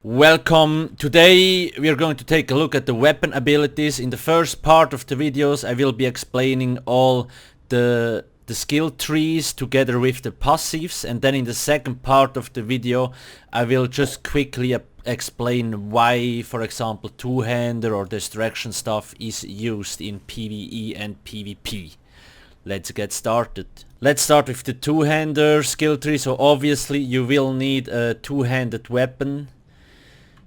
Welcome. Today we are going to take a look at the weapon abilities. In the first part of the videos I will be explaining all the skill trees together with the passives, and then in the second part of the video I will just quickly explain why, for example, two-hander or distraction stuff is used in PvE and PvP. Let's get started. Let's start with the two-hander skill tree. So obviously you will need a two-handed weapon.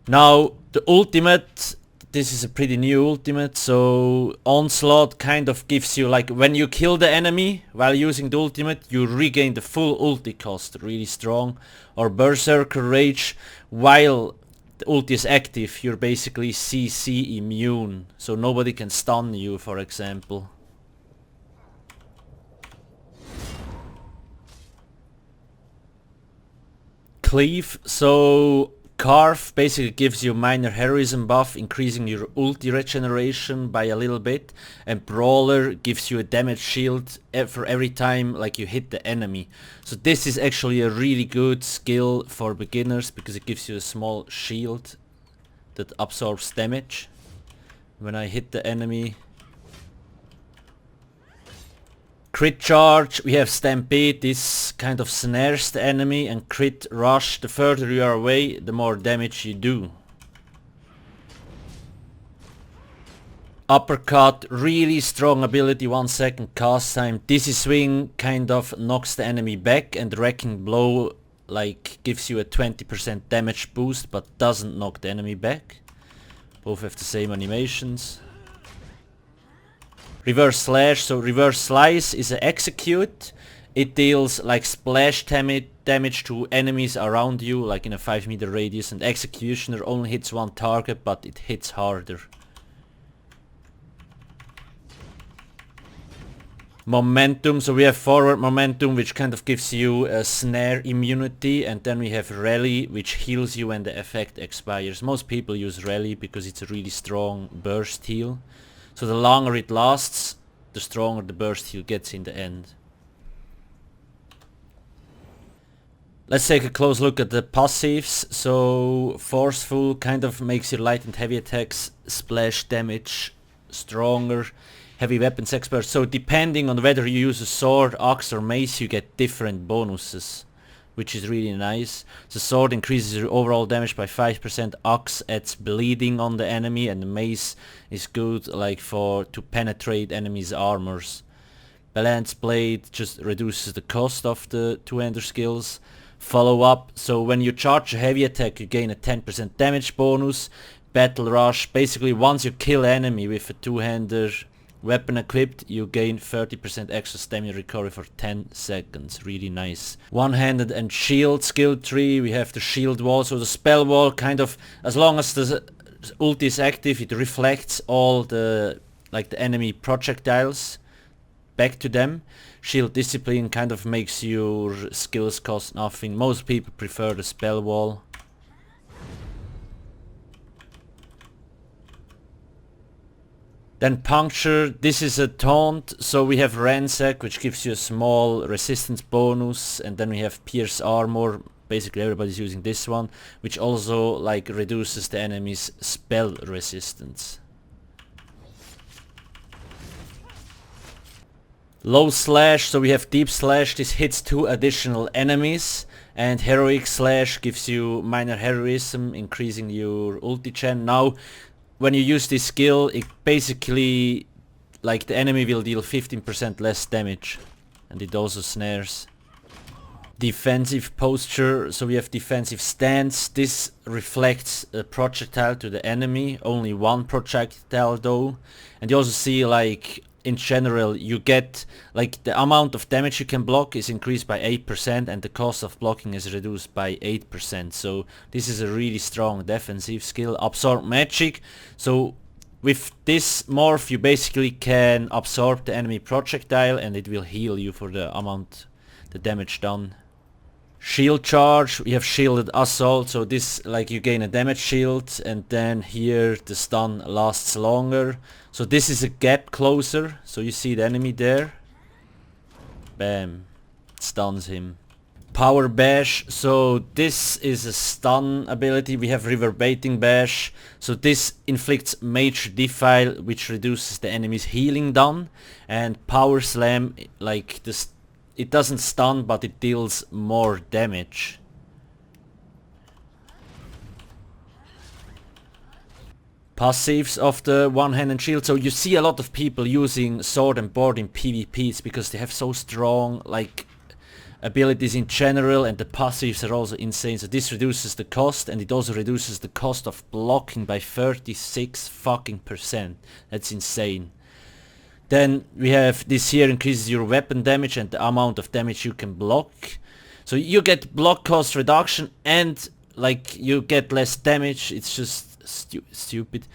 Now the ultimate, this is a pretty new ultimate, so Onslaught kind of gives you, like, when you kill the enemy while using the ultimate, you regain the full ulti cost, really strong. Or Berserker Rage, while the ulti is active, you're basically CC immune, so nobody can stun you, for example. Cleave, so Carve basically gives you minor heroism buff, increasing your ulti regeneration by a little bit, and Brawler gives you a damage shield for every time like you hit the enemy. So this is actually a really good skill for beginners because it gives you a small shield that absorbs damage when I hit the enemy. Crit Charge, we have Stampede, this kind of snares the enemy, and Crit Rush, the further you are away, the more damage you do. Uppercut, really strong ability, 1 second cast time. Dizzy Swing kind of knocks the enemy back, and Wrecking Blow like gives you a 20% damage boost but doesn't knock the enemy back. Both have the same animations. Reverse Slash, so Reverse Slice is an execute. It deals like splash damage to enemies around you, like in a 5-meter radius, and Executioner only hits one target but it hits harder. Momentum, so we have Forward Momentum, which kind of gives you a snare immunity, and then we have Rally, which heals you when the effect expires. Most people use Rally because it's a really strong burst heal. So the longer it lasts, the stronger the burst heal gets in the end. Let's take a close look at the passives. So Forceful kind of makes your light and heavy attacks splash damage stronger. Heavy Weapons Expert, so depending on whether you use a sword, axe or mace, you get different bonuses, which is really nice. The sword increases your overall damage by 5%, axe adds bleeding on the enemy, and the mace is good like to penetrate enemies' armors. Balance Blade just reduces the cost of the two-hander skills. Follow Up, so when you charge a heavy attack you gain a 10% damage bonus. Battle Rush, basically once you kill an enemy with a two-hander weapon equipped, you gain 30% extra stamina recovery for 10 seconds. Really nice. One-handed and shield skill tree. We have the shield wall. So the spell wall kind of, as long as the ulti is active, it reflects all the the enemy projectiles back to them. Shield Discipline kind of makes your skills cost nothing. Most people prefer the spell wall. Then Puncture, this is a taunt, so we have Ransack, which gives you a small resistance bonus, and then we have Pierce Armor, basically everybody's using this one, which also like reduces the enemy's spell resistance. Low Slash, so we have Deep Slash, this hits 2 additional enemies, and Heroic Slash gives you minor heroism, increasing your ulti gen. Now, when you use this skill, it basically, like, the enemy will deal 15% less damage, and it also snares. Defensive Posture, so we have Defensive Stance. This reflects a projectile to the enemy, only one projectile though. And you also see, like, in general, you get, like, the amount of damage you can block is increased by 8%, and the cost of blocking is reduced by 8%. So this is a really strong defensive skill. Absorb Magic, so with this morph you basically can absorb the enemy projectile and it will heal you for the amount, the damage done. Shield Charge, we have Shielded Assault, so this, like, you gain a damage shield, and then here the stun lasts longer. So this is a gap closer, so you see the enemy there. Bam, stuns him. Power Bash, so this is a stun ability. We have Reverberating Bash, so this inflicts major defile which reduces the enemy's healing down, and Power Slam, like this, it doesn't stun but it deals more damage. Passives of the one-handed shield, so you see a lot of people using sword and board in PvPs because they have so strong like abilities in general, and the passives are also insane. So this reduces the cost, and it also reduces the cost of blocking by 36%. That's insane. Then we have this here, increases your weapon damage and the amount of damage you can block. So you get block cost reduction and like you get less damage. It's just stupid.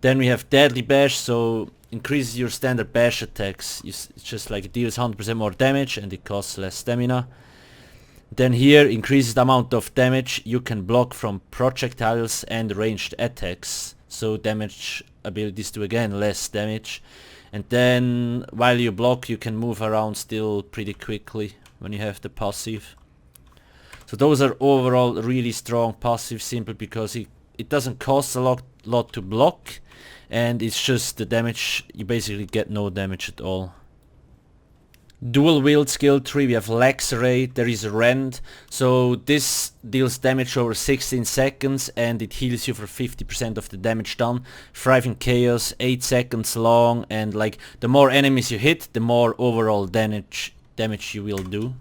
Then we have Deadly Bash, so increases your standard bash attacks. It's just like it deals 100% more damage and it costs less stamina. Then here increases the amount of damage you can block from projectiles and ranged attacks. So damage abilities do again less damage. And then while you block you can move around still pretty quickly when you have the passive. So those are overall really strong passives, simply because it doesn't cost a lot to block, and it's just the damage, you basically get no damage at all. Dualwield skill tree, we have Lacerate, there is Rend, so this deals damage over 16 seconds and it heals you for 50% of the damage done. Thrive in Chaos, 8 seconds long, and like the more enemies you hit, the more overall damage you will do.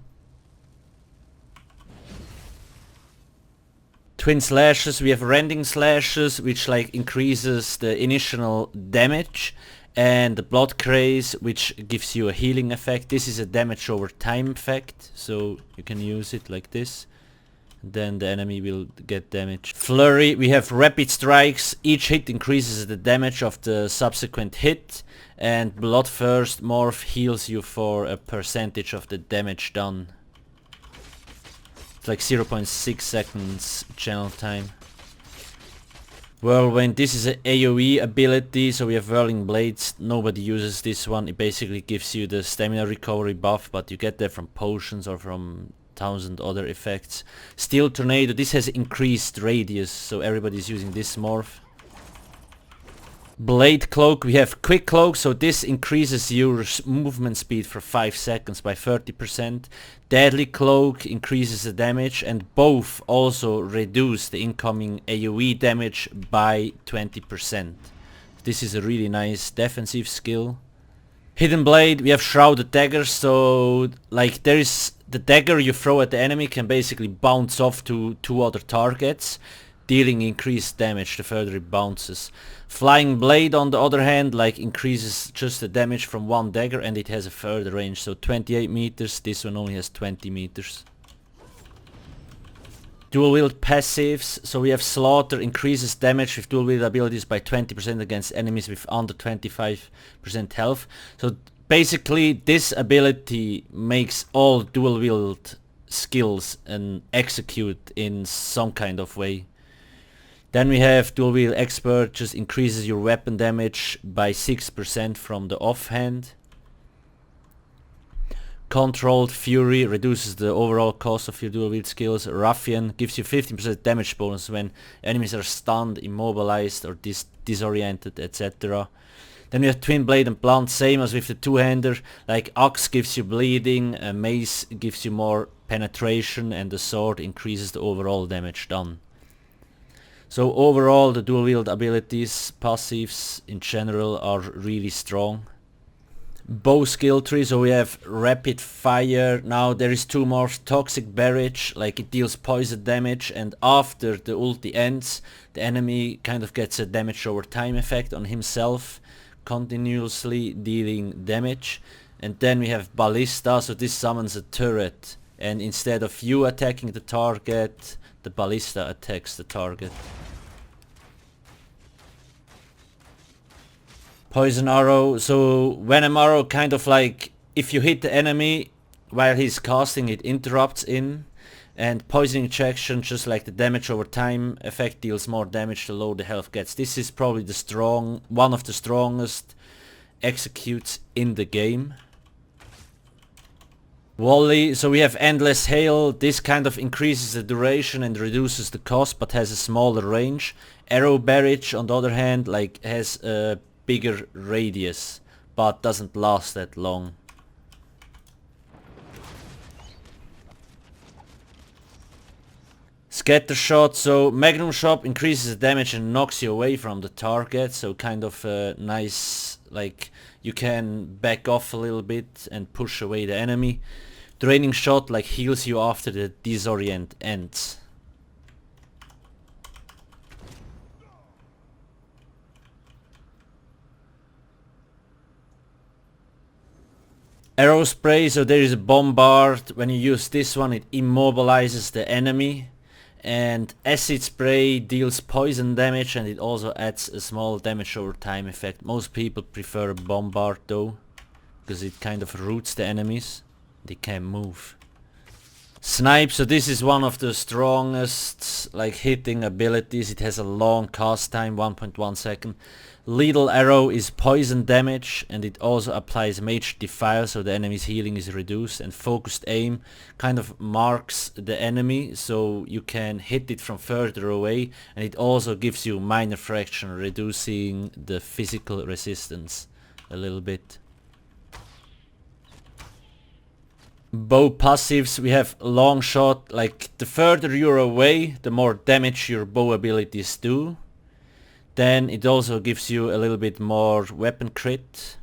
Twin Slashes, we have Rending Slashes, which like increases the initial damage, and the Blood Craze, which gives you a healing effect. This is a damage over time effect, so you can use it like this. Then the enemy will get damage. Flurry, we have Rapid Strikes, each hit increases the damage of the subsequent hit, and Bloodthirst Morph heals you for a percentage of the damage done. It's like 0.6 seconds channel time. Whirlwind, this is an AoE ability, so we have Whirling Blades. Nobody uses this one. It basically gives you the stamina recovery buff, but you get that from potions or from 1000 other effects. Steel Tornado, this has increased radius, so everybody's using this morph. Blade Cloak, we have Quick Cloak, so this increases your movement speed for 5 seconds by 30%. Deadly Cloak increases the damage, and both also reduce the incoming AoE damage by 20%. This is a really nice defensive skill. Hidden Blade, we have Shrouded Dagger, so like there is the dagger you throw at the enemy can basically bounce off to 2 other targets, dealing increased damage the further it bounces. Flying Blade on the other hand like increases just the damage from 1 dagger, and it has a further range, so 28 meters, this one only has 20 meters. Dual wield passives, so we have Slaughter, increases damage with dual wield abilities by 20% against enemies with under 25% health. So basically this ability makes all dual wield skills and execute in some kind of way. Then we have Dual Wield Expert, just increases your weapon damage by 6% from the offhand. Controlled Fury reduces the overall cost of your dual wield skills. Ruffian gives you 15% damage bonus when enemies are stunned, immobilized or disoriented, etc. Then we have Twin Blade and Blunt, same as with the two-hander. Like Axe gives you bleeding, Mace gives you more penetration, and the sword increases the overall damage done. So overall the dual wield abilities, passives in general, are really strong. Bow skill tree, so we have Rapid Fire. Now there is 2 more. Toxic Barrage, like it deals poison damage, and after the ulti ends the enemy kind of gets a damage over time effect on himself, continuously dealing damage. And then we have Ballista, so this summons a turret, and instead of you attacking the target, the Ballista attacks the target. Poison Arrow, so Venom Arrow kind of like, if you hit the enemy while he's casting, it interrupts in. And Poison Injection, just like the damage over time effect, deals more damage the lower the health gets. This is probably the one of the strongest executes in the game. Volley, so we have Endless Hail. This kind of increases the duration and reduces the cost, but has a smaller range. Arrow Barrage, on the other hand, like has a bigger radius, but doesn't last that long. Scatter Shot, so Magnum Shot increases the damage and knocks you away from the target, so kind of nice, like you can back off a little bit and push away the enemy. Draining Shot like heals you after the disorient ends. Arrow Spray, so there is a Bombard. When you use this one it immobilizes the enemy. And Acid Spray deals poison damage and it also adds a small damage over time effect. Most people prefer a Bombard though, because it kind of roots the enemies. They can't move. Snipe, so this is one of the strongest like hitting abilities. It has a long cast time, 1.1 second. Lethal Arrow is poison damage and it also applies Mage Defile, so the enemy's healing is reduced. And Focused Aim kind of marks the enemy so you can hit it from further away, and it also gives you minor fraction, reducing the physical resistance a little bit. Bow passives, we have Long Shot, like the further you're away the more damage your bow abilities do. Then it also gives you a little bit more weapon crit.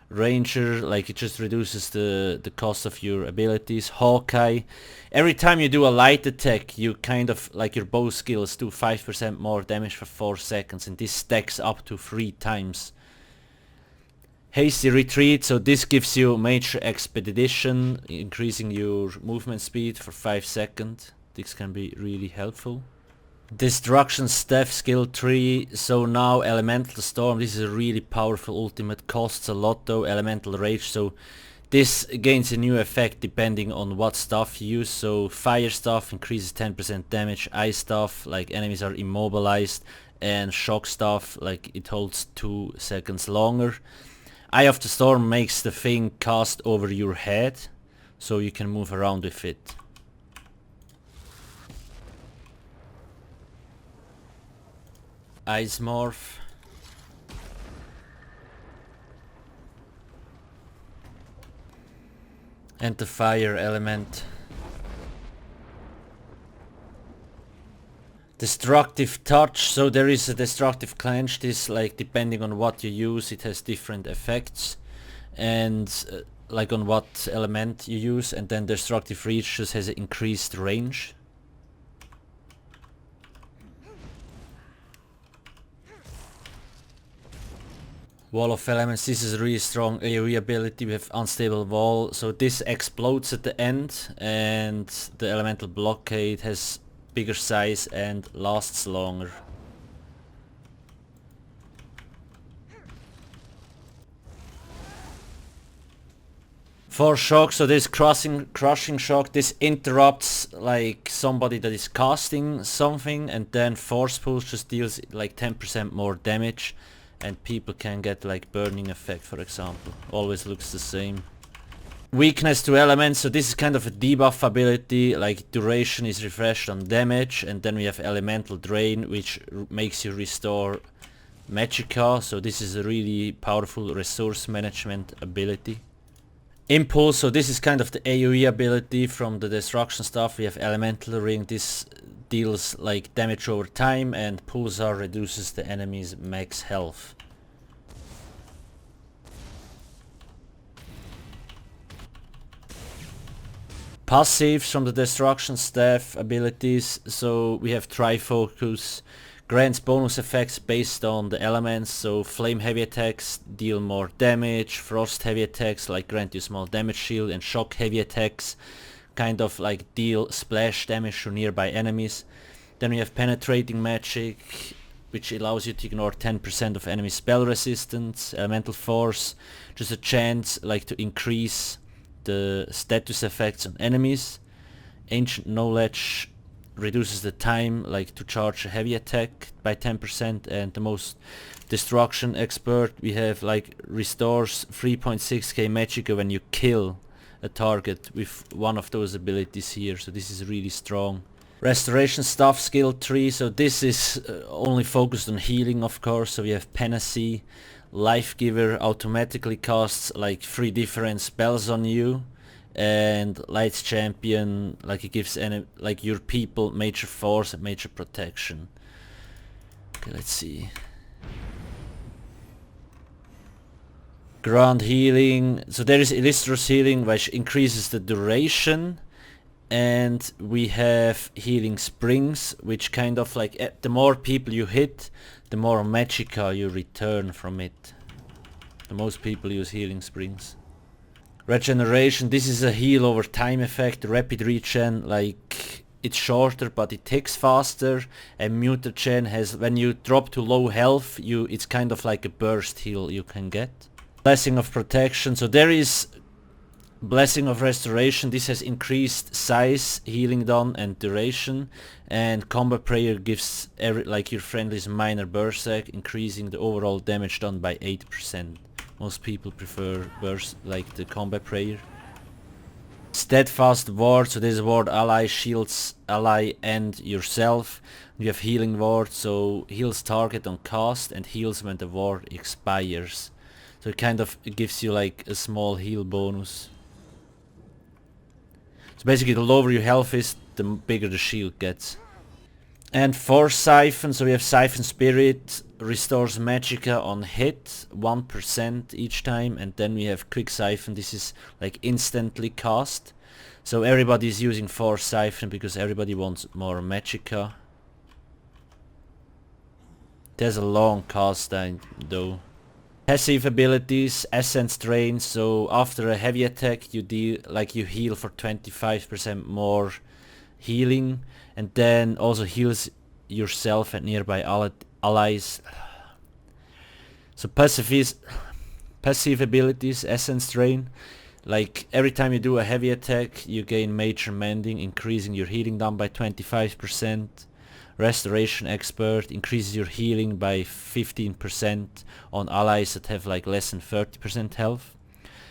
Ranger, like it just reduces the cost of your abilities. Hawkeye, every time you do a light attack you kind of like your bow skills do 5% more damage for 4 seconds, and this stacks up to 3 times. Hasty Retreat, so this gives you Major Expedition, increasing your movement speed for 5 seconds. This can be really helpful. Destruction Staff skill 3, so now Elemental Storm, this is a really powerful ultimate, costs a lot though. Elemental Rage, so this gains a new effect depending on what stuff you use. So Fire Stuff increases 10% damage, Ice Stuff like enemies are immobilized, and Shock Stuff like it holds 2 seconds longer. Eye of the Storm makes the thing cast over your head, so you can move around with it. Ice Morph. And the Fire Element. Destructive Touch, so there is a Destructive Clench. This, like, depending on what you use it has different effects, and like on what element you use. And then Destructive Reach just has an increased range. Wall of Elements, this is a really strong AoE ability. We have Unstable Wall, so this explodes at the end, and the Elemental Blockade has bigger size and lasts longer. For Shock, so there's Crushing Shock. This interrupts like somebody that is casting something, and then Force Pulse just deals like 10% more damage, and people can get like Burning Effect, for example. Always looks the same. Weakness to Elements, so this is kind of a debuff ability, like duration is refreshed on damage, and then we have Elemental Drain, which makes you restore Magicka, so this is a really powerful resource management ability. Impulse, so this is kind of the AoE ability from the destruction stuff. We have Elemental Ring, this deals like damage over time, and Pulsar reduces the enemy's max health. Passives from the destruction staff abilities, so we have Trifocus, grants bonus effects based on the elements, so flame heavy attacks deal more damage, frost heavy attacks like grant you small damage shield, and shock heavy attacks kind of like deal splash damage to nearby enemies. Then we have penetrating magic, which allows you to ignore 10% of enemy spell resistance. Elemental force, just a chance like to increase the status effects on enemies. Ancient knowledge reduces the time like to charge a heavy attack by 10%, and the most destruction expert we have like restores 3.6k magicka when you kill a target with one of those abilities here, so this is really strong. Restoration Staff skill tree, so this is only focused on healing, of course. So we have Panacea, Life Giver automatically casts like 3 different spells on you, and Lights Champion, like it gives like your people major force and major protection. Okay, let's see. Grand Healing, so there is Illustrious Healing, which increases the duration, and we have Healing Springs, which kind of like the more people you hit, the more magicka you return from it. The most people use Healing Springs. Regeneration, this is a heal over time effect, rapid regen, like it's shorter but it takes faster, and mutagen has, when you drop to low health, it's kind of like a burst heal you can get. Blessing of Protection, so there is Blessing of Restoration, this has increased size, healing done, and duration, and Combat Prayer gives like your friendly's minor berserk, increasing the overall damage done by 8%. Most people prefer like the Combat Prayer. Steadfast Ward, so this ward ally shields ally and yourself. You have Healing Ward, so heals target on cast and heals when the ward expires. So it kind of gives you like a small heal bonus. So basically the lower your health is, the bigger the shield gets. And Force Siphon, so we have Siphon Spirit, restores magicka on hit 1% each time, and then we have Quick Siphon, this is like instantly cast. So everybody is using Force Siphon because everybody wants more magicka. There's a long cast time though. Passive abilities, Essence Drain, so after a heavy attack you heal for 25% more healing, and then also heals yourself and nearby allies. So passive abilities, Essence Drain, like every time you do a heavy attack you gain Major Mending, increasing your healing down by 25%. Restoration Expert increases your healing by 15% on allies that have like less than 30% health.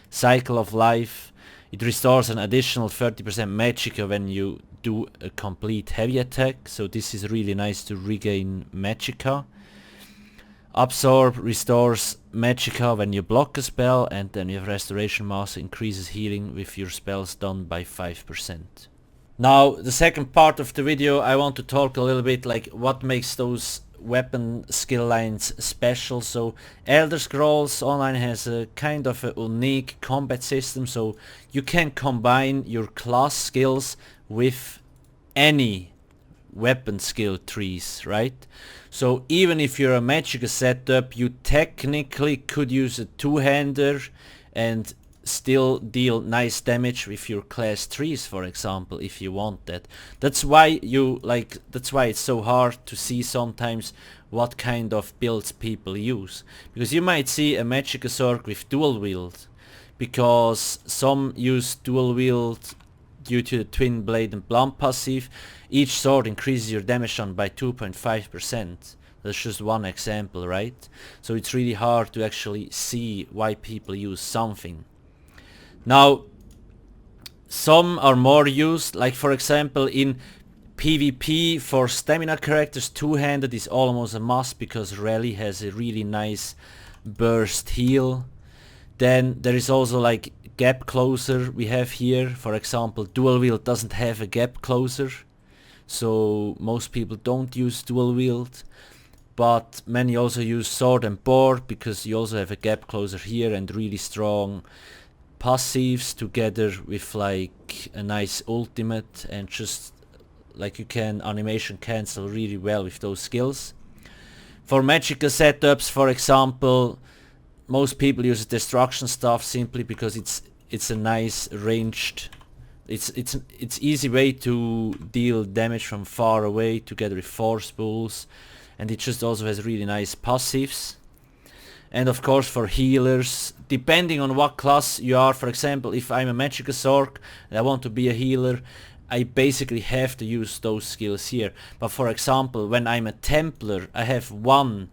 Cycle of Life, it restores an additional 30% magicka when you do a complete heavy attack, so this is really nice to regain magicka. Absorb restores magicka when you block a spell, and then you have Restoration Master, increases healing with your spells done by 5%. Now the second part of the video, I want to talk a little bit like what makes those weapon skill lines special. So Elder Scrolls Online has a kind of a unique combat system, so you can combine your class skills with any weapon skill trees, right? So even if you're a magicka setup, you technically could use a two-hander and still deal nice damage with your class 3s, for example, if you want that. That's why it's so hard to see sometimes what kind of builds people use, because you might see a magicka Sorc with Dualwield, because some use Dualwield due to the Twin Blade and Blunt passive. Each sword increases your damage on by 2.5%. That's just one example, right? So it's really hard to actually see why people use something. Now, some are more used, like for example in PvP for stamina characters, two-handed is almost a must because Rally has a really nice burst heal. Then there is also like gap closer we have here. For example, Dualwield doesn't have a gap closer, so most people don't use Dualwield. But many also use Sword and Board because you also have a gap closer here and really strong passives together with like a nice ultimate, and just like you can animation cancel really well with those skills. For magicka setups, for example, most people use Destruction Staff simply because it's a nice ranged, it's easy way to deal damage from far away together with Force Pulse, and it just also has really nice passives. And of course for healers, depending on what class you are, for example if I'm a magicka Sorc and I want to be a healer, I basically have to use those skills here. But for example when I'm a Templar, I have one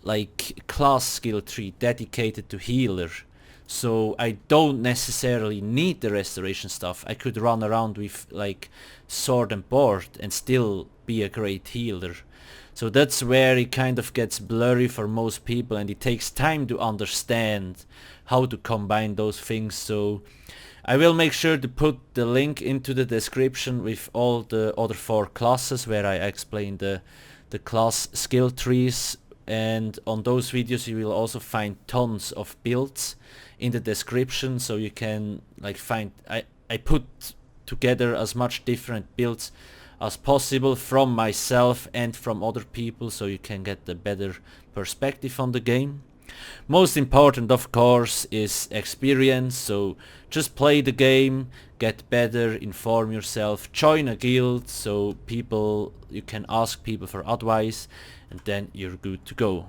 like class skill tree dedicated to healer. so I don't necessarily need the restoration stuff. I could run around with like sword and board and still be a great healer. So that's where it kind of gets blurry for most people, and it takes time to understand how to combine those things. So I will make sure to put the link into the description with all the other 4 classes where I explain the class skill trees, and on those videos you will also find tons of builds in the description, so you can like find, I put together as much different builds as possible from myself and from other people, so you can get a better perspective on the game. Most important, of course, is experience, so just play the game, get better, inform yourself, join a guild, so you can ask people for advice, and then you're good to go.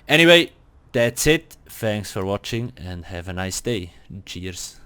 Anyway, that's it. Thanks for watching and have a nice day. Cheers.